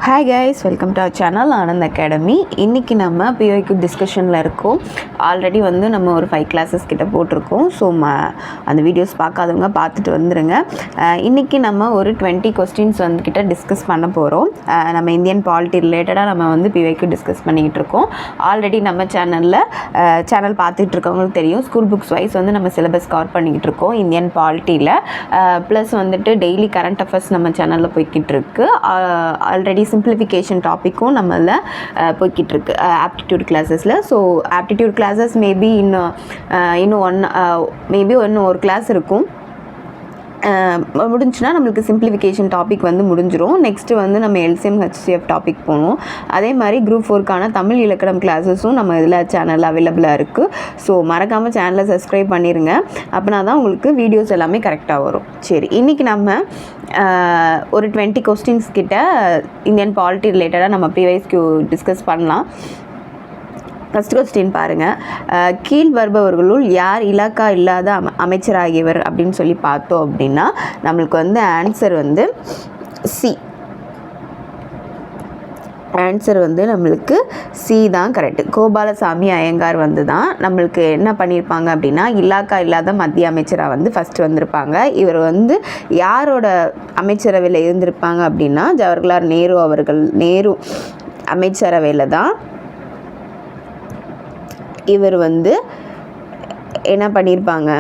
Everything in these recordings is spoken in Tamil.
Hi guys, welcome to our channel Anand academy. இன்றைக்கி நம்ம பிஓக்யூ டிஸ்கஷனில் இருக்கோம். ஆல்ரெடி வந்து நம்ம ஒரு 5 கிளாஸஸ் கிட்ட போட்டிருக்கோம். ஸோ அந்த வீடியோஸ் பார்க்காதவங்க பார்த்துட்டு வந்துடுங்க. இன்றைக்கி நம்ம ஒரு 20 கொஸ்டின்ஸ் வந்துக்கிட்ட டிஸ்கஸ் பண்ண போகிறோம். நம்ம இந்தியன் பாலிட்டி ரிலேட்டடாக நம்ம வந்து பிஓக்யூ டிஸ்கஸ் பண்ணிக்கிட்டு இருக்கோம். ஆல்ரெடி நம்ம சேனல் பார்த்துட்டு இருக்கவங்களுக்கு தெரியும், ஸ்கூல் புக்ஸ் வைஸ் வந்து நம்ம சிலபஸ் கவர் பண்ணிக்கிட்டு இருக்கோம் இந்தியன் பாலிட்டியில். ப்ளஸ் வந்துட்டு டெய்லி கரண்ட் அஃபேர்ஸ் நம்ம சேனலில் போய்கிட்டு இருக்கு. ஆல்ரெடி சிம்பிளிஃபிகேஷன் டாப்பிக்கும் நம்மள போய்கிட்டு இருக்கு ஆப்டிடியூட் கிளாஸஸில். ஸோ ஆப்டிடியூட் கிளாஸஸ் மேபி இன்னும் ஒரு கிளாஸ் இருக்கும். முடிஞ்சுன்னா நம்மளுக்கு சிம்பிளிஃபிகேஷன் டாபிக் வந்து முடிஞ்சிடும். நெக்ஸ்ட்டு வந்து நம்ம எல்சிஎம் ஹெச்சிஎஃப் டாபிக் போகணும். அதே மாதிரி குரூப் 4க்கான தமிழ் இலக்கணம் கிளாஸஸும் நம்ம இதில் சேனலில் அவைலபிளாக இருக்குது. ஸோ மறக்காமல் சேனலை சப்ஸ்கிரைப் பண்ணிடுங்க. அப்படின்னா தான் உங்களுக்கு வீடியோஸ் எல்லாமே கரெக்டாக வரும். சரி, இன்றைக்கி நம்ம ஒரு 20 கொஸ்டின்ஸ் கிட்ட இந்தியன் பாலிட்டி ரிலேட்டடாக நம்ம ப்ரீவைஸ்க்கு டிஸ்கஸ் பண்ணலாம். ஃபஸ்ட் கொஸ்டின் பாருங்கள். கீழ் வருபவர்களுள் யார் இலாக்கா இல்லாத அமைச்சராகியவர் அப்படின்னு சொல்லி பார்த்தோம் அப்படின்னா நம்மளுக்கு வந்து ஆன்சர் வந்து சி. ஆன்சர் வந்து நம்மளுக்கு சி தான் கரெக்டு. கோபாலசாமி ஐயங்கார் வந்து தான் நம்மளுக்கு என்ன பண்ணியிருப்பாங்க அப்படின்னா இலாக்கா இல்லாத மத்திய அமைச்சராக வந்து ஃபஸ்ட்டு வந்திருப்பாங்க. இவர் வந்து யாரோட அமைச்சரவையில் இருந்திருப்பாங்க அப்படின்னா ஜவஹர்லால் நேரு அமைச்சரவையில் தான் இவர் வந்து என்ன பண்ணியிருப்பாங்க,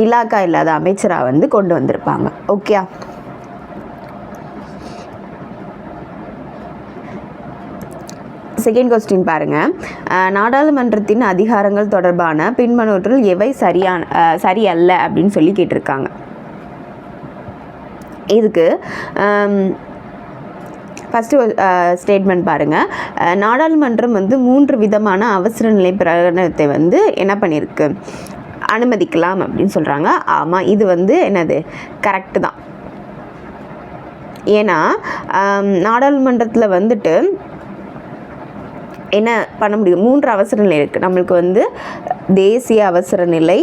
இலாக்கா இல்லாத அமைச்சராக வந்து கொண்டு வந்திருப்பாங்க. ஓகே, செகண்ட் கொஸ்டின் பாருங்கள். நாடாளுமன்றத்தின் அதிகாரங்கள் தொடர்பான பின்வருவற்றுள் எவை சரியல்ல அப்படின்னு சொல்லி கேட்டிருக்காங்க. இதுக்கு ஃபஸ்ட்டு ஸ்டேட்மெண்ட் பாருங்கள். நாடாளுமன்றம் வந்து 3 விதமான அவசர நிலை பிரகடனத்தை வந்து என்ன பண்ணியிருக்கு, அனுமதிக்கலாம் அப்படின்னு சொல்கிறாங்க. ஆமாம், இது வந்து என்னது கரெக்டு தான். ஏன்னா நாடாளுமன்றத்தில் வந்துட்டு என்ன பண்ண முடியும், 3 அவசர நிலை இருக்குது நம்மளுக்கு வந்து. தேசிய அவசர நிலை,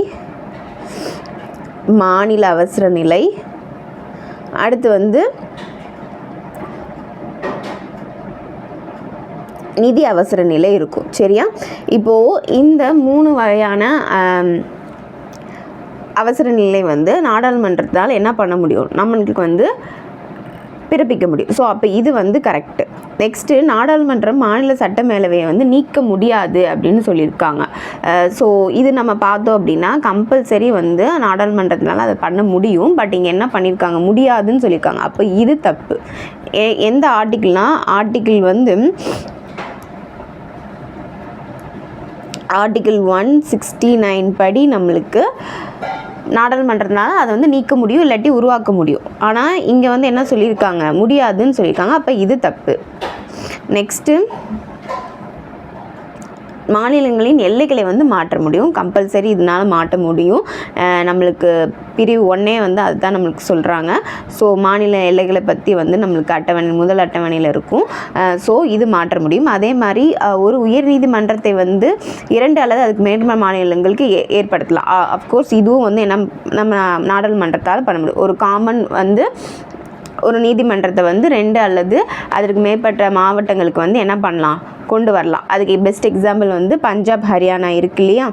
மாநில அவசர நிலை, அடுத்து வந்து நிதி அவசர நிலை இருக்கும். சரியா, இப்போது இந்த 3 வகையான அவசர நிலை வந்து நாடாளுமன்றத்தால் என்ன பண்ண முடியும், நம்மளுக்கு வந்து பிறப்பிக்க முடியும். ஸோ அப்போ இது வந்து கரெக்டு. நெக்ஸ்ட்டு நாடாளுமன்றம் மாநில சட்ட மேலவையை வந்து நீக்க முடியாது அப்படின்னு சொல்லியிருக்காங்க. ஸோ இது நம்ம பார்த்தோம் அப்படின்னா கம்பல்சரி வந்து நாடாளுமன்றத்தினால அதை பண்ண முடியும். பட் இங்கே என்ன பண்ணியிருக்காங்க, முடியாதுன்னு சொல்லியிருக்காங்க. அப்போ இது தப்பு. எந்த ஆர்டிக்கிள்னால் ஆர்டிக்கிள் வந்து ஆர்டிக்கிள் 169 படி நம்மளுக்கு நாடாளுமன்றத்தினால அதை வந்து நீக்க முடியும், இல்லாட்டி உருவாக்க முடியும். ஆனால் இங்கே வந்து என்ன சொல்லியிருக்காங்க, முடியாதுன்னு சொல்லியிருக்காங்க. அப்போ இது தப்பு. நெக்ஸ்ட்டு மாநிலங்களின் எல்லைகளை வந்து மாற்ற முடியும், கம்பல்சரி இதனால் மாற்ற முடியும். நம்மளுக்கு பிரிவு 1 வந்து அதுதான் நம்மளுக்கு சொல்கிறாங்க. ஸோ மாநில எல்லைகளை பற்றி வந்து நம்மளுக்கு முதல் அட்டவணையில் இருக்கும். ஸோ இது மாற்ற முடியும். அதே மாதிரி ஒரு உயர்நீதிமன்றத்தை வந்து 2 அல்லது அதுக்கு மேற்பட்ட மாநிலங்களுக்கு ஏற்படுத்தலாம். அஃப்கோர்ஸ் இதுவும் வந்து நம்ம நாடாளுமன்றத்தால் பண்ண முடியும். ஒரு காமன் வந்து ஒரு நீதிமன்றத்தை வந்து 2 அல்லது அதற்கு மேற்பட்ட மாவட்டங்களுக்கு வந்து என்ன பண்ணலாம், கொண்டு வரலாம். அதுக்கு பெஸ்ட் எக்ஸாம்பிள் வந்து பஞ்சாப் ஹரியானா இருக்கு இல்லையா.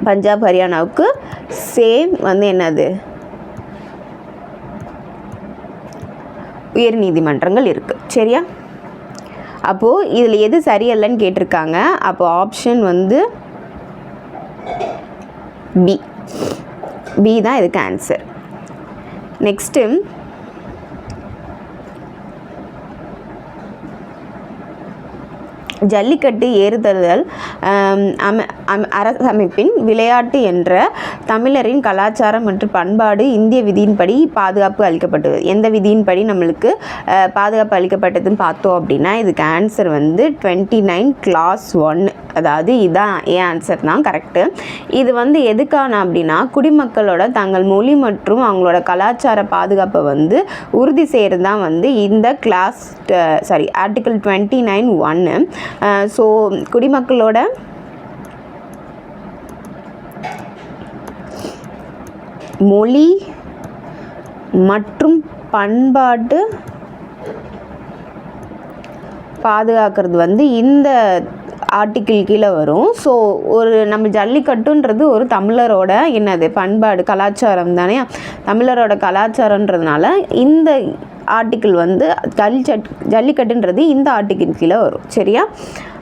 பஞ்சாப் ஹரியானாவுக்கு சேம் வந்து என்னது உயர் நீதிமன்றங்கள் இருக்குது. சரியா, அப்போது இதில் எது சரியல்லன்னு கேட்டிருக்காங்க. அப்போது ஆப்ஷன் வந்து பி தான் இதுக்கு ஆன்சர். நெக்ஸ்ட்டு ஜல்லிக்கட்டு ஏறுதழுதல் அரசமைப்பின் விளையாட்டு என்ற தமிழரின் கலாச்சாரம் மற்றும் பண்பாடு இந்திய விதியின்படி பாதுகாப்பு அளிக்கப்பட்டது. எந்த விதியின்படி நம்மளுக்கு பாதுகாப்பு அளிக்கப்பட்டதுன்னு பார்த்தோம் அப்படின்னா இதுக்கு ஆன்சர் வந்து 29 கிளாஸ் 1. அதாவது இதுதான் ஆன்சர் தான் கரெக்டு. இது வந்து எதுக்கான அப்படின்னா குடிமக்களோட தங்கள் மொழி மற்றும் அவங்களோட கலாச்சார பாதுகாப்பை வந்து உறுதி செய்கிறது தான் வந்து இந்த ஆர்டிக்கிள் 29(1). ஸோ குடிமக்களோட மொழி மற்றும் பண்பாட்டு பாதுகாக்கிறது வந்து இந்த ஆர்டிக்கிள் கீழே வரும். ஸோ ஒரு நம்ம ஜல்லிக்கட்டுன்றது ஒரு தமிழரோட என்னது பண்பாடு கலாச்சாரம் தானே, தமிழரோட கலாச்சாரன்றதுனால இந்த ஆர்டிக்கிள் வந்து ஜல்லிக்கட்டுன்றது இந்த ஆர்டிக்கிள் கீழே வரும். சரியா?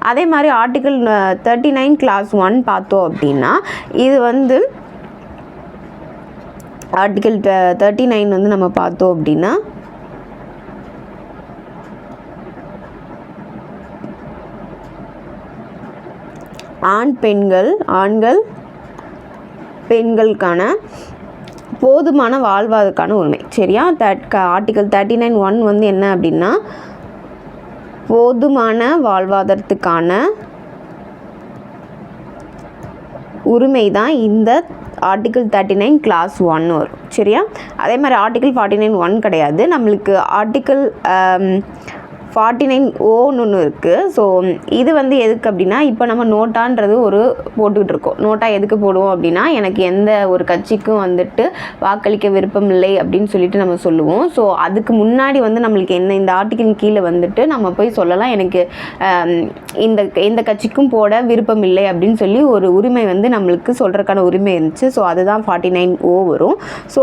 அதே மாதிரி ஆர்டிக்கிள் 39 கிளாஸ் 1 பார்த்தோம் அப்படின்னா இது வந்து ஆர்டிக்கிள் 39 வந்து நம்ம பார்த்தோம் அப்படின்னா ஆண்கள் பெண்களுக்கான போதுமான வாழ்வாதாரத்துக்கான உரிமை. சரியா? ஆர்டிக்கிள் 39(1) வந்து என்ன அப்படின்னா போதுமான வாழ்வாதாரத்துக்கான உரிமை தான் இந்த ஆர்டிக்கிள் 39 கிளாஸ் 1 வரும். சரியா? அதே மாதிரி ஆர்டிக்கிள் 49(1) கிடையாது, நம்மளுக்கு ஆர்டிக்கிள் 49(O)ன்னு ஒன்று இருக்குது. ஸோ இது வந்து எதுக்கு அப்படின்னா இப்போ நம்ம நோட்டான்றது ஒரு போட்டுக்கிட்டு இருக்கோம். நோட்டா எதுக்கு போடுவோம் அப்படின்னா எனக்கு எந்த ஒரு கட்சிக்கும் வந்துட்டு வாக்களிக்க விருப்பம் இல்லை அப்படின்னு சொல்லிட்டு நம்ம சொல்லுவோம். ஸோ அதுக்கு முன்னாடி வந்து நம்மளுக்கு என்ன இந்த ஆர்டிக்கிள் கீழே வந்துட்டு நம்ம போய் சொல்லலாம் எனக்கு இந்த கட்சிக்கும் போட விருப்பம் இல்லை அப்படின்னு சொல்லி ஒரு உரிமை வந்து நம்மளுக்கு சொல்கிறதுக்கான உரிமை இருந்துச்சு. ஸோ அதுதான் 49(O) வரும். ஸோ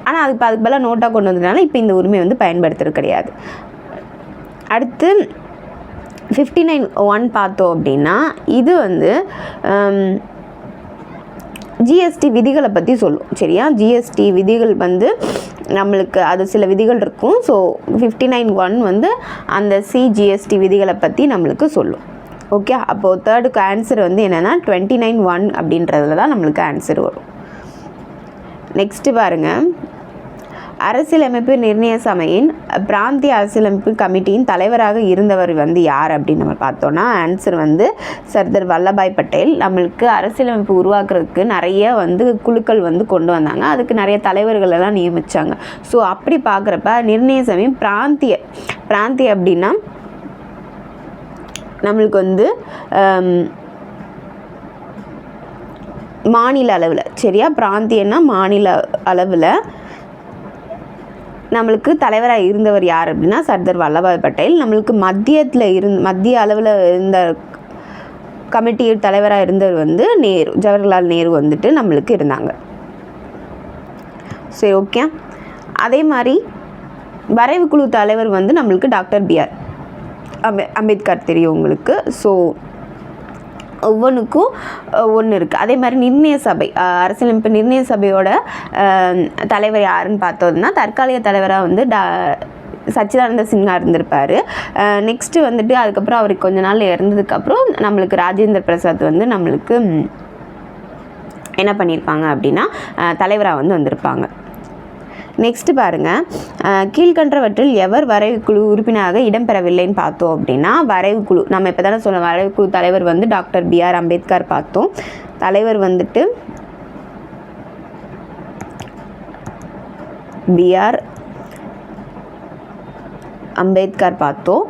ஆனால் அதுக்கு பதிலாக நோட்டாக கொண்டு வந்ததுனால இப்போ இந்த உரிமை வந்து பயன்படுத்துறது கிடையாது. அடுத்து 59(1) பார்த்தோம் அப்படின்னா இது வந்து ஜிஎஸ்டி விதிகளை பற்றி சொல்லும். சரியா? ஜிஎஸ்டி விதிகள் வந்து நம்மளுக்கு அது சில விதிகள் இருக்கும். ஸோ 59(1) வந்து அந்த ஜிஎஸ்டி விதிகளை பற்றி நம்மளுக்கு சொல்லும். ஓகே, அப்போது தேர்டுக்கு ஆன்சர் வந்து என்னென்னா 29(1) அப்படின்றதுல தான் நம்மளுக்கு ஆன்சர் வரும். நெக்ஸ்ட்டு பாருங்கள், அரசியலமைப்பு நிர்ணய சபையின் பிராந்திய அரசியலமைப்பு கமிட்டியின் தலைவராக இருந்தவர் வந்து யார் அப்படின்னு நம்ம பார்த்தோன்னா ஆன்சர் வந்து சர்தார் வல்லபாய் பட்டேல். நம்மளுக்கு அரசியலமைப்பு உருவாக்குறதுக்கு நிறைய வந்து குழுக்கள் வந்து கொண்டு வந்தாங்க, அதுக்கு நிறைய தலைவர்கள் எல்லாம் நியமித்தாங்க. ஸோ அப்படி பார்க்குறப்ப நிர்ணய சபையின் பிராந்திய அப்படின்னா நம்மளுக்கு வந்து மாநில அளவில். சரியா? பிராந்தியன்னா மாநில அளவில் நம்மளுக்கு தலைவராக இருந்தவர் யார் அப்படின்னா சர்தார் வல்லபாய் பட்டேல். நம்மளுக்கு மத்திய அளவில் இருந்த கமிட்டி தலைவராக இருந்தவர் வந்து நேரு, ஜவஹர்லால் நேரு வந்துட்டு நம்மளுக்கு இருந்தாங்க. சரி, ஓகே. அதே மாதிரி வரைவு குழு தலைவர் வந்து நம்மளுக்கு டாக்டர் பிஆர் அம்பேத்கர் தெரியும் உங்களுக்கு. ஸோ ஒவ்வொன்றுக்கும் ஒன்று இருக்குது. அதே மாதிரி நிர்ணய சபை, அரசியலமைப்பு நிர்ணய சபையோட தலைவர் யாருன்னு பார்த்தோம்னா தற்காலிக தலைவராக வந்து சச்சிதானந்த சின்ஹா இருந்திருப்பார். நெக்ஸ்ட்டு வந்துட்டு அதுக்கப்புறம் அவருக்கு கொஞ்ச நாள் இறந்ததுக்கப்புறம் நம்மளுக்கு ராஜேந்திர பிரசாத் வந்து நம்மளுக்கு என்ன பண்ணியிருப்பாங்க அப்படின்னா தலைவராக வந்து வந்திருப்பாங்க. நெக்ஸ்ட்டு பாருங்கள், கீழ்கண்டவற்றில் எவர் வரைவுக்குழு உறுப்பினராக இடம்பெறவில்லைன்னு பார்த்தோம் அப்படின்னா வரைவுக்குழு நம்ம இப்போ தானே சொன்ன வரைவுக்குழு தலைவர் வந்து டாக்டர் பிஆர் அம்பேத்கர் பார்த்தோம். தலைவர் வந்துட்டு பிஆர் அம்பேத்கர் பார்த்தோம்.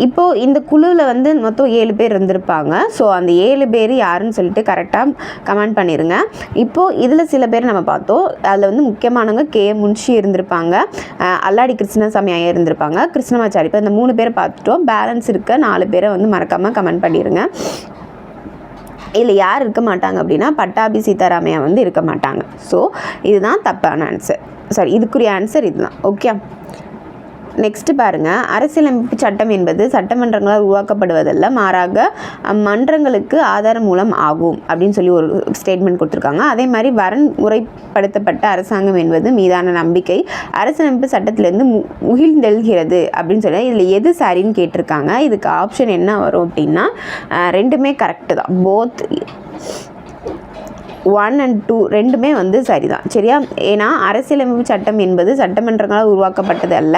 இப்போது இந்த குழுவில் வந்து மொத்தம் 7 பேர் இருந்திருப்பாங்க. ஸோ அந்த 7 பேர் யாருன்னு சொல்லிட்டு கரெக்டாக கமெண்ட் பண்ணிடுங்க. இப்போது இதில் சில பேர் நம்ம பார்த்தோம், அதில் வந்து முக்கியமானவங்க கே முன்ஷி இருந்திருப்பாங்க, அல்லாடி கிருஷ்ணசாமி ஐயர் இருந்திருப்பாங்க, கிருஷ்ணமாச்சாரி. இப்போ இந்த 3 பேரை பார்த்துட்டோம். பேலன்ஸ் இருக்க 4 பேரை வந்து மறக்காமல் கமெண்ட் பண்ணிடுங்க. இதில் யார் இருக்க மாட்டாங்க அப்படின்னா பட்டாபி சீதாராமையா வந்து இருக்க மாட்டாங்க. ஸோ இதுதான் தப்பான ஆன்சர். சாரி, இதுக்குரிய ஆன்சர் இதுதான். ஓகே, நெக்ஸ்ட்டு பாருங்கள், அரசியலமைப்பு சட்டம் என்பது சட்டமன்றங்களால் உருவாக்கப்படுவதல்ல, மாறாக மன்றங்களுக்கு ஆதார மூலம் ஆகும் அப்படின்னு சொல்லி ஒரு ஸ்டேட்மெண்ட் கொடுத்துருக்காங்க. அதே மாதிரி வரன்முறைப்படுத்தப்பட்ட அரசாங்கம் என்பது மீதான நம்பிக்கை அரசியலமைப்பு சட்டத்திலேருந்து முகிழ்ந்தெழுகிறது அப்படின்னு சொல்லி இதில் எது சரின்னு கேட்டிருக்காங்க. இதுக்கு ஆப்ஷன் என்ன வரும் அப்படின்னா ரெண்டுமே கரெக்டு தான். போத் 1 and 2 ரெண்டுமே வந்து சரிதான். சரியா? ஏன்னா அரசியலமைப்பு சட்டம் என்பது சட்டமன்றங்களால் உருவாக்கப்பட்டது அல்ல,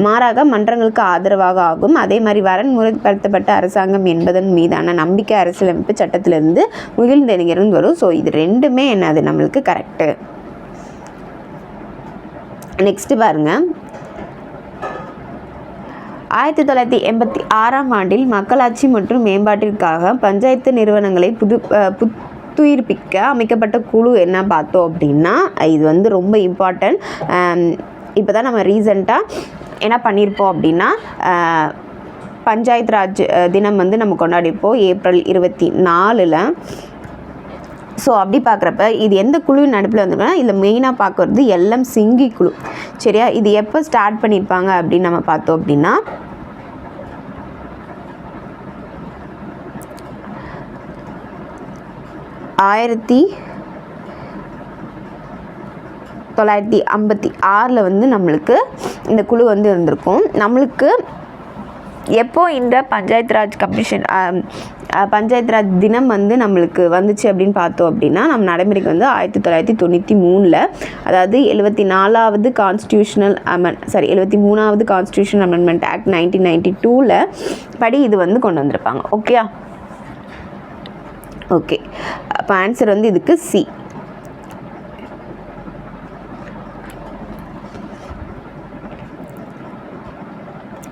மாறாக மன்றங்களுக்கு ஆதரவாக ஆகும். அதே மாதிரி வரன்முறைப்படுத்தப்பட்ட அரசாங்கம் என்பதன் மீதான நம்பிக்கை அரசியலமைப்பு சட்டத்திலிருந்து முகிழ்ந்தெழுகிறது வரும். ஸோ இது ரெண்டுமே என்னது நம்மளுக்கு கரெக்டு. நெக்ஸ்ட்டு பாருங்கள், 1986ஆம் ஆண்டில் மக்களாட்சி மற்றும் மேம்பாட்டிற்காக பஞ்சாயத்து நிறுவனங்களை புத்துயிர்ப்பிக்க அமைக்கப்பட்ட குழு என்ன பார்த்தோம் அப்படின்னா இது வந்து ரொம்ப இம்பார்ட்டன்ட். இப்போ தான் நம்ம ரீசெண்டாக என்ன பண்ணியிருப்போம் அப்படின்னா பஞ்சாயத்து ராஜ் தினம் வந்து நம்ம கொண்டாடிப்போம் ஏப்ரல் 24. ஸோ அப்படி பார்க்குறப்ப இது எந்த குழுவின் நடுப்பில் வந்துருக்குன்னா இதில் மெயினாக பார்க்குறது எல்எம் சிங்கி குழு. சரியா, இது எப்போ ஸ்டார்ட் பண்ணியிருப்பாங்க அப்படின்னு நம்ம பார்த்தோம் அப்படின்னா 1956 வந்து நம்மளுக்கு இந்த குழு வந்து இருந்திருக்கும். நம்மளுக்கு எப்போ இந்த பஞ்சாயத்து ராஜ் கமிஷன் பஞ்சாயத்து ராஜ் தினம் வந்து நம்மளுக்கு வந்துச்சு அப்படின்னு பார்த்தோம் அப்படின்னா நம்ம நடைமுறைக்கு வந்து 1993, அதாவது 74வது கான்ஸ்டியூஷனல் 73வது கான்ஸ்டியூஷனல் அமெண்ட்மெண்ட் ஆக்ட் 1992 படி இது வந்து கொண்டு வந்திருப்பாங்க. ஓகேயா, ஓகே. அப்போ ஆன்சர் வந்து இதுக்கு சி.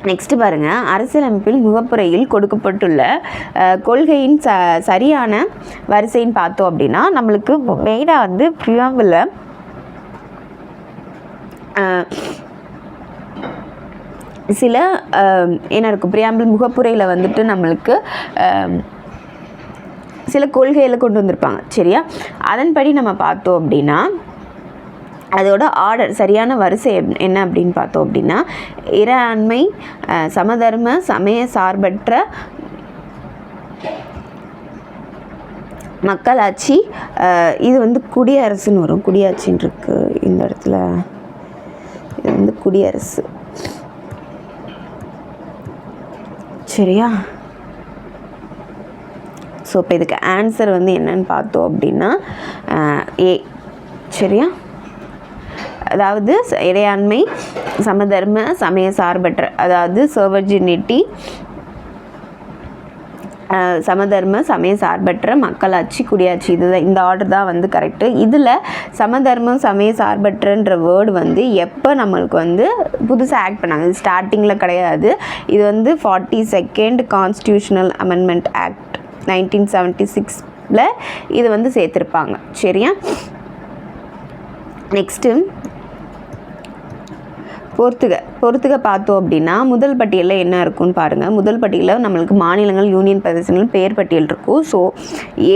நெக்ஸ்ட் பாருங்கள், அரசியலமைப்பில் முகப்புரையில் கொடுக்கப்பட்டுள்ள கொள்கையின் சரியான வரிசைன்னு பார்த்தோம் அப்படின்னா நம்மளுக்கு மெயினாக வந்து ப்ரியாம்பிளில் சில என்ன இருக்கும், ப்ரியாம்பிள் முகப்புரையில் வந்துட்டு நம்மளுக்கு சில கொள்கைகளை கொண்டு வந்திருப்பாங்க. சரியா, அதன்படி நம்ம பார்த்தோம் அப்படின்னா அதோட ஆர்டர் சரியான வரிசை என்ன அப்படின்னு பார்த்தோம் அப்படின்னா இறையாண்மை, சமதர்ம, சமய சார்பற்ற மக்களாட்சி, இது வந்து குடியரசுன்னு வரும். குடியாட்சின்னு இருக்கு இந்த இடத்துல, இது வந்து குடியரசு. சரியா, ஸோ இப்போ இதுக்கு ஆன்சர் வந்து என்னன்னு பார்த்தோம் அப்படின்னா ஏ. சரியா, அதாவது இறையாண்மை, சமதர்ம, சமய சார்பற்ற, அதாவது சோவர்ஜினிட்டி, சமதர்ம, சமய சார்பற்ற மக்களாட்சி, குடியாட்சி, இதுதான் இந்த ஆர்டர் தான் வந்து கரெக்டு. இதில் சமதர்மம், சமய சார்பற்றன்ற வேர்டு வந்து எப்போ நம்மளுக்கு வந்து புதுசாக ஆக்ட் பண்ணாங்க, இது ஸ்டார்டிங்கில் கிடையாது. இது வந்து 42nd கான்ஸ்டியூஷனல் அமெண்ட்மெண்ட் ஆக்ட் 1976 இது வந்து சேர்த்துருப்பாங்க. சரியா, நெக்ஸ்ட்டு பொறுத்துக பார்த்தோம் அப்படின்னா முதல் பட்டியலில் என்ன இருக்குன்னு பாருங்கள். முதல் பட்டியலில் நம்மளுக்கு மாநிலங்கள், யூனியன் பிரதேசங்கள் பெயர் பட்டியல் இருக்கும். ஸோ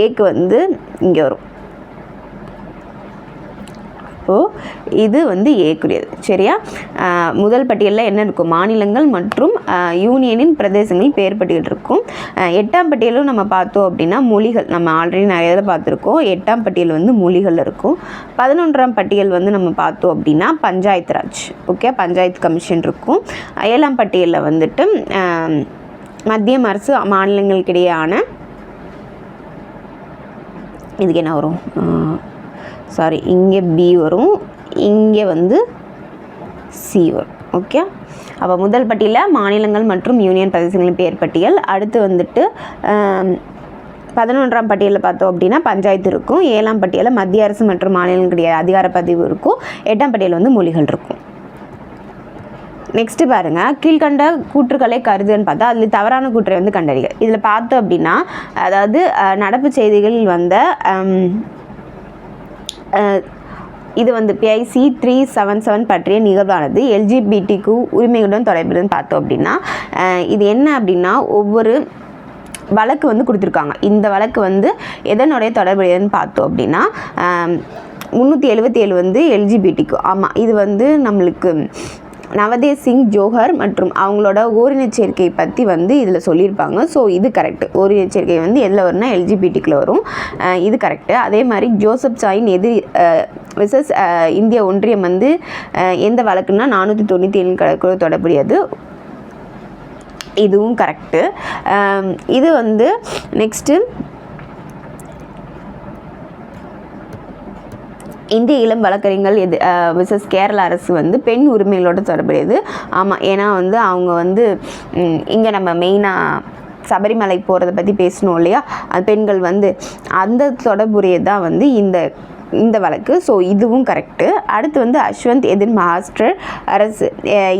ஏக்கு வந்து இங்கே வரும். அப்போது இது வந்து ஏக்குரியது. சரியா, முதல் பட்டியலில் என்ன இருக்கும், மாநிலங்கள் மற்றும் யூனியனின் பிரதேசங்கள் பெயர் பட்டியல் இருக்கும். 8ஆம் பட்டியலும் நம்ம பார்த்தோம் அப்படின்னா மொழிகள், நம்ம ஆல்ரெடி நிறைய இதில் பார்த்துருக்கோம். 8ஆம் பட்டியல் வந்து மொழிகள் இருக்கும். 11ஆம் பட்டியல் வந்து நம்ம பார்த்தோம் அப்படின்னா பஞ்சாயத்து ராஜ். ஓகே, பஞ்சாயத்து கமிஷன் இருக்கும். 7ஆம் பட்டியலில் வந்துட்டு மத்திய அரசு மாநிலங்களுக்கிடையான, இதுக்கு என்ன வரும், சாரி, இங்கே பி வரும், இங்கே வந்து சி வரும். ஓகே, அப்போ முதல் பட்டியலில் மாநிலங்கள் மற்றும் யூனியன் பிரதேசங்களின் பெயர் பட்டியல். அடுத்து வந்துட்டு 11ஆம் பட்டியலில் பார்த்தோம் அப்படின்னா பஞ்சாயத்து இருக்கும். 7ஆம் பட்டியலில் மத்திய அரசு மற்றும் மாநிலங்களுடைய அதிகார பதிவு இருக்கும். 8ஆம் பட்டியல் வந்து மொழிகள் இருக்கும். நெக்ஸ்ட்டு பாருங்கள், கீழ்கண்ட கூற்றுக்களை கருதுன்னு பார்த்தா அதில் தவறான கூற்றை வந்து கண்டறிக. இதில் பார்த்தோம் அப்படின்னா அதாவது நடப்பு செய்திகளில் வந்த இது வந்து PIC 377 பற்றிய நிகழ்வானது LGBTQ உரிமைகளுடன் தொடர்புடன் பார்த்தோம் அப்படின்னா இது என்ன அப்படின்னா ஒவ்வொரு வழக்கு வந்து கொடுத்துருக்காங்க. இந்த வழக்கு வந்து எதனுடைய தொடர்புடையதுன்னு பார்த்தோம் அப்படின்னா 377 வந்து LGBTQ. ஆமாம், இது வந்து நம்மளுக்கு நவதேவ் சிங் ஜோஹர் மற்றும் அவங்களோட ஓரினச் சேர்க்கை பற்றி வந்து இதில் சொல்லியிருப்பாங்க. ஸோ இது கரெக்டு. ஓரினச் சேர்க்கை வந்து எதில் வரும்னா LGBTக்குள்ள வரும். இது கரெக்டு. அதே மாதிரி ஜோசப் சாயின் எதிரி விசஸ் இந்திய ஒன்றியம் வந்து எந்த வழக்குன்னா 497 தொடர்புடையது. இதுவும் கரெக்டு. இது வந்து நெக்ஸ்ட்டு இந்திய இளம் வழக்கறிஞர்கள் விசஸ் கேரள அரசு வந்து பெண் உரிமைகளோட தொடர்புடையது. ஆமாம், ஏன்னா வந்து அவங்க வந்து இங்கே நம்ம மெயினாக சபரிமலை போகிறத பற்றி பேசணும் இல்லையா, அது பெண்கள் வந்து அந்த தொடர்புடையது தான் வந்து இந்த வழக்கு. ஸோ இதுவும் கரெக்டு. அடுத்து வந்து அஸ்வந்த் எதிர் மகாராஷ்டிர அரசு,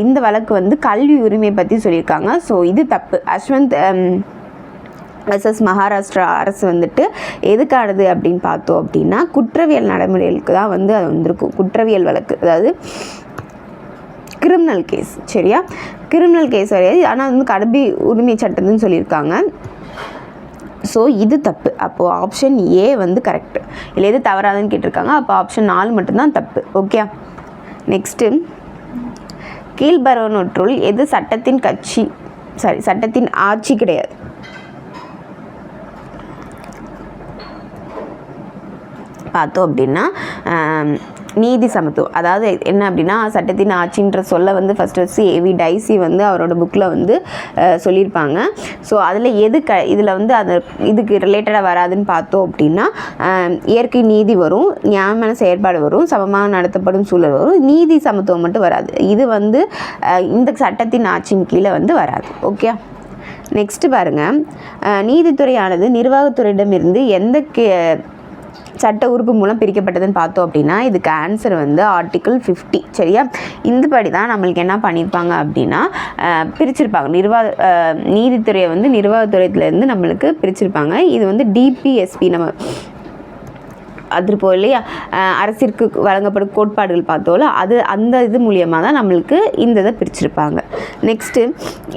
இந்த வழக்கு வந்து கல்வி உரிமை பற்றி சொல்லியிருக்காங்க. ஸோ இது தப்பு. அஸ்வந்த் வெர்சஸ் மகாராஷ்டிரா அரசு வந்துட்டு எதுக்கானது அப்படின்னு பார்த்தோம் அப்படின்னா குற்றவியல் நடைமுறைகளுக்கு தான் வந்து அது வந்திருக்கும். குற்றவியல் வழக்கு, அதாவது கிரிமினல் கேஸ். சரியா, கிரிமினல் கேஸ் வரையாது, ஆனால் வந்து கல்வி உரிமை சட்டம்னு சொல்லியிருக்காங்க. ஸோ இது தப்பு. அப்போது ஆப்ஷன் ஏ வந்து கரெக்டு. இல்லை எது தவறாதுன்னு கேட்டிருக்காங்க. அப்போ ஆப்ஷன் 4 மட்டும்தான் தப்பு. ஓகே. நெக்ஸ்ட்டு, கீழ்வருவனவற்றுள் எது சட்டத்தின் ஆட்சி கிடையாது? பார்த்தோம் அப்படின்னா நீதி சமத்துவம். அதாவது என்ன அப்படின்னா, சட்டத்தின் ஆட்சின்ற சொல்ல வந்து ஃபஸ்ட்டு ஏவி டைசி வந்து அவரோட புக்கில் வந்து சொல்லியிருப்பாங்க. ஸோ அதில் எது இதில் வந்து அது இதுக்கு ரிலேட்டடாக வராதுன்னு பார்த்தோம் அப்படின்னா, இயற்கை நீதி வரும், நியாயமான செயற்பாடு வரும், சமமாக நடத்தப்படும் சூழல் வரும், நீதி சமத்துவம் மட்டும் வராது. இது வந்து இந்த சட்டத்தின் ஆட்சியின் கீழே வந்து வராது. ஓகே. நெக்ஸ்ட்டு பாருங்கள், நீதித்துறையானது நிர்வாகத்துறையிடமிருந்து எந்த சட்ட உறுப்பு மூலம் பிரிக்கப்பட்டதுன்னு பார்த்தோம் அப்படின்னா, இதுக்கு ஆன்சர் வந்து ஆர்டிக்கிள் 50. சரியா? இந்தபடி தான் நம்மளுக்கு என்ன பண்ணியிருப்பாங்க அப்படின்னா பிரிச்சிருப்பாங்க. நீதித்துறையை வந்து நிர்வாகத்துறையிலேருந்து நம்மளுக்கு பிரிச்சிருப்பாங்க. இது வந்து டிபிஎஸ்பி நம்ம அது போல் இல்லையா, அரசிற்கு வழங்கப்படும் கோட்பாடுகள் பார்த்தோம்ல, அந்த இது மூலியமாக தான் நம்மளுக்கு இந்த இதை பிரிச்சிருப்பாங்க. நெக்ஸ்ட்டு,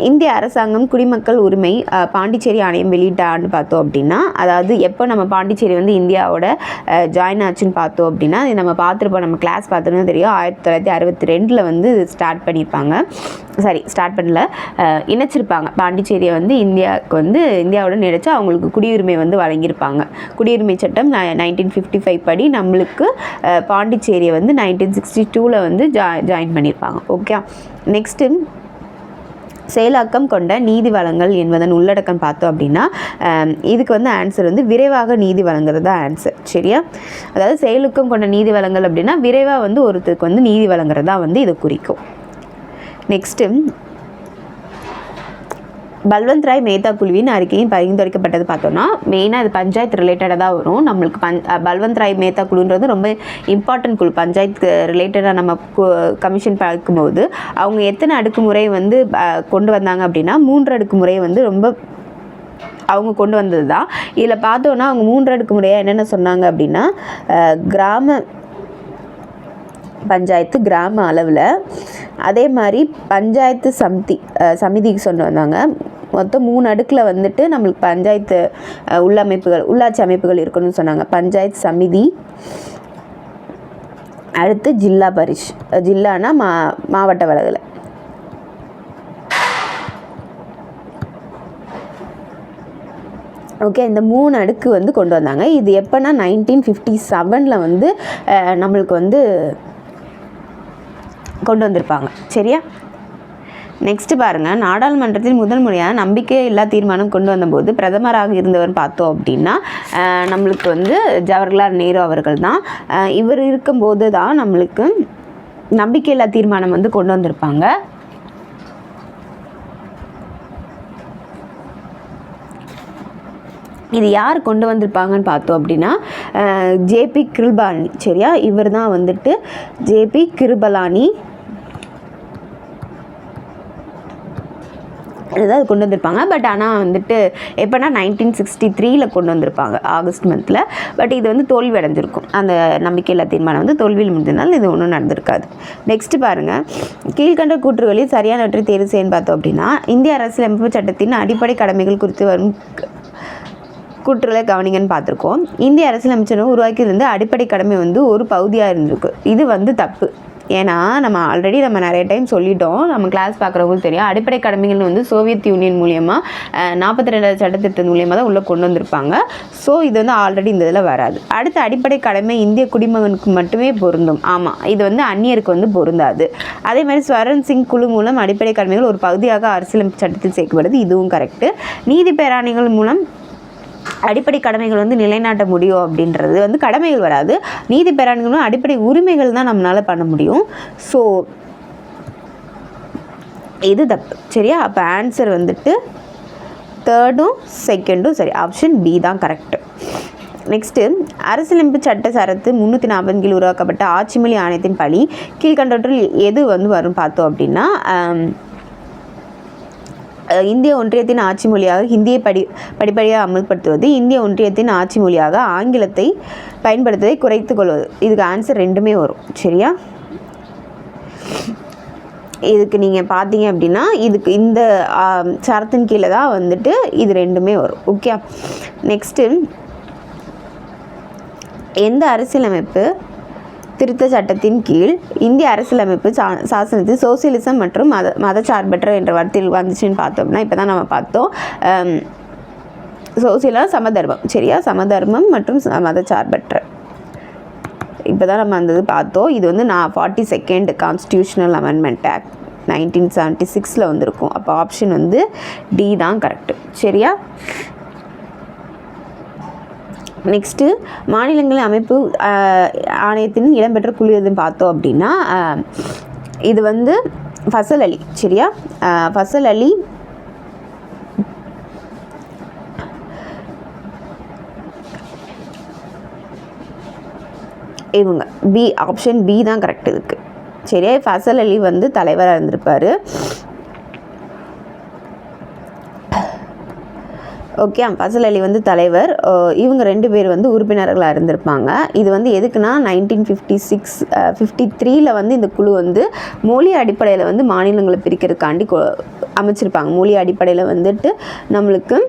இந்திய அரசாங்கம் குடிமக்கள் உரிமை பாண்டிச்சேரி ஆணையம் வெளியிட்ட ஆண்டு பார்த்தோம் அப்படின்னா, அதாவது எப்போ நம்ம பாண்டிச்சேரி வந்து இந்தியாவோட ஜாயின் ஆச்சுன்னு பார்த்தோம் அப்படின்னா, இது நம்ம பார்த்துருப்போம், நம்ம கிளாஸ் பார்த்தோம்னா தெரியும், 1962 வந்து ஸ்டார்ட் பண்ணல, இணைச்சிருப்பாங்க. பாண்டிச்சேரியை வந்து இந்தியாவோட இணைச்சு அவங்களுக்கு குடியுரிமை வந்து வழங்கியிருப்பாங்க. குடியுரிமை சட்டம் 1955 படி நம்மளுக்கு பாண்டிச்சேரியை வந்து 1962 வந்து ஜாயின் பண்ணியிருப்பாங்க. ஓகே. நெக்ஸ்ட்டு, செயலாக்கம் கொண்ட நீதி வழங்கல் என்பதன் உள்ளடக்கம் பார்த்தோம் அப்படின்னா, இதுக்கு வந்து ஆன்சர் வந்து விரைவாக நீதி வழங்குறது தான் ஆன்சர். சரியா? அதாவது செயலுக்கம் கொண்ட நீதி வழங்கல் அப்படின்னா விரைவாக வந்து ஒருத்தருக்கு வந்து நீதி வழங்குறதா வந்து இது குறிக்கும். நெக்ஸ்ட்டு, பல்வந்த் ராய் மேத்தா குழுவின் அறிக்கையும் பரிந்துரைக்கப்பட்டது பார்த்தோன்னா, மெயினாக இது பஞ்சாயத்து ரிலேட்டடாக தான் வரும். நம்மளுக்கு பல்வந்த் ராய் மேத்தா குழுன்றது ரொம்ப இம்பார்ட்டன்ட் குழு. பஞ்சாயத்து ரிலேட்டடாக நம்ம கமிஷன் பார்க்கும்போது அவங்க எத்தனை அடுக்குமுறை வந்து கொண்டு வந்தாங்க அப்படின்னா, 3 அடுக்குமுறையை வந்து ரொம்ப அவங்க கொண்டு வந்தது தான். இதில் பார்த்தோன்னா அவங்க 3 அடுக்குமுறையாக என்னென்ன சொன்னாங்க அப்படின்னா, கிராம பஞ்சாயத்து கிராம அளவில், அதே மாதிரி பஞ்சாயத்து சமிதிக்கு சொன்ன வந்தாங்க. மொத்தம் 3 அடுக்கில் வந்துட்டு நம்மளுக்கு பஞ்சாயத்து உள்ளாட்சி அமைப்புகள் இருக்கணும்னு சொன்னாங்க. பஞ்சாயத்து சமிதி, அடுத்து ஜில்லானா மாவட்ட வளவில். ஓகே. இந்த 3 அடுக்கு வந்து கொண்டு வந்தாங்க. இது எப்போனா 1957 வந்து நம்மளுக்கு வந்து கொண்டு வந்திருப்பாங்க. சரியா? நெக்ஸ்ட்டு பாருங்கள், நாடாளுமன்றத்தில் முதல் முறையாக நம்பிக்கை இல்லா தீர்மானம் கொண்டு வந்தபோது பிரதமராக இருந்தவர் பார்த்தோம் அப்படின்னா நம்மளுக்கு வந்து ஜவஹர்லால் நேரு அவர்கள் தான். இவர் இருக்கும்போது தான் நம்மளுக்கு நம்பிக்கை இல்லா தீர்மானம் வந்து கொண்டு வந்திருப்பாங்க. இது யார் கொண்டு வந்திருப்பாங்கன்னு பார்த்தோம் அப்படின்னா ஜேபி கிருபலானி. சரியா? இவர் தான் வந்துட்டு ஜேபி கிருபலானி ஏதாவது கொண்டு வந்திருப்பாங்க. பட் ஆனால் வந்துட்டு எப்போனா 1963 கொண்டு வந்திருப்பாங்க, ஆகஸ்ட் மந்தில். பட் இது வந்து தோல்வி அடைஞ்சிருக்கும். அந்த நம்பிக்கையில்லா தீர்மானம் வந்து தோல்வியில் முடிஞ்சதுனால இது ஒன்றும் நடந்திருக்காது. நெக்ஸ்ட்டு பாருங்கள், கீழ்கண்ட கூற்றுகளில் சரியானவற்றை தேர்வு செய்யன்னு பார்த்தோம் அப்படின்னா, இந்திய அரசியலமைப்பு சட்டத்தின் அடிப்படை கடமைகள் குறித்து வரும் கூற்றுகளை கவனிங்கன்னு பார்த்துருக்கோம். இந்திய அரசியலமைச்சர் உருவாக்கியிருந்து அடிப்படை கடமை வந்து ஒரு பகுதியாக இருந்திருக்கு. இது வந்து தப்பு. ஏன்னா நம்ம நிறைய டைம் சொல்லிட்டோம், நம்ம கிளாஸ் பார்க்குறவங்களுக்கு தெரியும், அடிப்படை கடமைகள் வந்து சோவியத் யூனியன் மூலியமாக 42 சட்டத்திட்டம் மூலியமாக தான் உள்ளே கொண்டு வந்திருப்பாங்க. ஸோ இது வந்து ஆல்ரெடி இந்த இதில் வராது. அடுத்து, அடிப்படை கடமை இந்திய குடிமகனுக்கு மட்டுமே பொருந்தும். ஆமாம், இது வந்து அந்நியருக்கு வந்து பொருந்தாது. அதே மாதிரி ஸ்வரன் சிங் குழு மூலம் அடிப்படை கடமைகள் ஒரு பகுதியாக அரசியலமைப்பு சட்டத்தில் சேர்க்கப்படுது. இதுவும் கரெக்டு. நீதி பேராணைகள் மூலம் அடிப்படை கடமைகள் வந்து நிலைநாட்ட முடியும் அப்படின்றது வந்து கடமைகள் வராது. நீதி பேராணைகளும் அடிப்படை உரிமைகள் தான் நம்மளால் பண்ண முடியும். ஸோ இது தப்பு. சரியா? அப்போ ஆன்சர் வந்துட்டு 3ம் 2ம் சரி. ஆப்ஷன் பி தான் கரெக்டு. நெக்ஸ்ட்டு, அரசியலமைப்பு சட்ட சரத்து 340 கீழ் உருவாக்கப்பட்ட ஆட்சிமொழி ஆணையத்தின் படி கீழ்கண்டவற்றில் எது வந்து வரும் பார்த்தோம் அப்படின்னா, இந்திய ஒன்றியத்தின் ஆட்சி மொழியாக ஹிந்தியை படிப்படியாக அமல்படுத்துவது, இந்திய ஒன்றியத்தின் ஆட்சி மொழியாக ஆங்கிலத்தை பயன்படுத்துவதை குறைத்து கொள்வது. இதுக்கு ஆன்சர் 2மே வரும். சரியா? இதுக்கு நீங்கள் பார்த்தீங்க அப்படின்னா இதுக்கு இந்த சரத்தின் கீழே தான் வந்துட்டு இது ரெண்டுமே வரும். ஓகே, நெக்ஸ்ட்டு எந்த அரசியலமைப்பு திருத்த சட்டத்தின் கீழ் இந்திய அரசியலமைப்பு சாசனத்தில் சோசியலிசம் மற்றும் மதச்சார்பற்ற என்ற வார்த்தையில் வந்துச்சுன்னு பார்த்தோம்னா, இப்போ தான் நம்ம பார்த்தோம் சோசியலாக சமதர்மம், சரியா, சமதர்மம் மற்றும் மதச்சார்பற்ற, இப்போ தான் நம்ம அந்த இது பார்த்தோம். இது வந்து 42nd கான்ஸ்டியூஷனல் அமெண்ட்மெண்ட் ஆக்ட் 1976 வந்திருக்கும். அப்போ ஆப்ஷன் வந்து டி தான் கரெக்டு, சரியா. நெக்ஸ்ட்டு மாநிலங்களின் அமைப்பு ஆணையத்தின் இடம்பெற்ற குழு எதுன்னு பார்த்தோம் அப்படின்னா இது வந்து ஃபசல் அலி, சரியா. ஃபசல் அலி இவங்க பி, ஆப்ஷன் பி தான் கரெக்ட் இதுக்கு, சரியா. ஃபசல் அலி வந்து தலைவராக இருந்திருப்பார். ஓகே, ஃபசல் அலி வந்து தலைவர். இவங்க 2 பேர் வந்து உறுப்பினர்களாக இருந்திருப்பாங்க. இது வந்து எதுக்குன்னா 1953 வந்து இந்த குழு வந்து மொழி அடிப்படையில் வந்து மாநிலங்களை பிரிக்கிறதுக்காண்டி அமைச்சிருப்பாங்க. மொழி அடிப்படையில் வந்துட்டு நம்மளுக்கு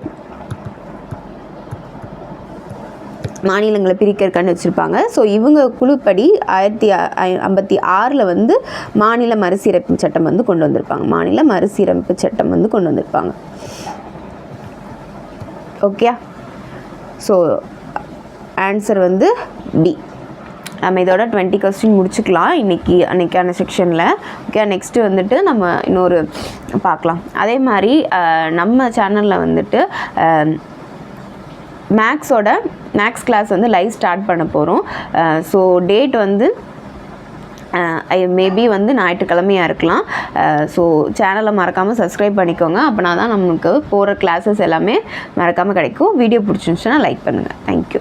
மாநிலங்களை பிரிக்கிறதுக்காண்டி வச்சுருப்பாங்க. ஸோ இவங்க குழுப்படி 1956 வந்து மாநில மறுசீரமைப்பு சட்டம் வந்து கொண்டு வந்திருப்பாங்க. மாநில மறுசீரமைப்பு சட்டம் வந்து கொண்டு வந்திருப்பாங்க. ஓகே, ஸோ ஆன்சர் வந்து டி. நம்ம இதோட 20 கொஸ்டின் முடிச்சுக்கலாம் அன்றைக்கான செக்ஷனில். ஓகே, நெக்ஸ்ட்டு வந்துட்டு நம்ம இன்னொரு பார்க்கலாம். அதே மாதிரி நம்ம சேனலில் வந்துட்டு மேக்ஸ் கிளாஸ் வந்து லைவ் ஸ்டார்ட் பண்ண போகிறோம். ஸோ டேட் வந்து மேபி வந்து ஞாயிற்றுக்கிழமையாக இருக்கலாம். ஸோ சேனலை மறக்காமல் சப்ஸ்கிரைப் பண்ணிக்கோங்க. அப்படின்னா தான் நமக்கு போகிற கிளாஸஸ் எல்லாமே மறக்காமல் கிடைக்கும். வீடியோ பிடிச்சிருந்துச்சுன்னா லைக் பண்ணுங்கள். தேங்க்யூ.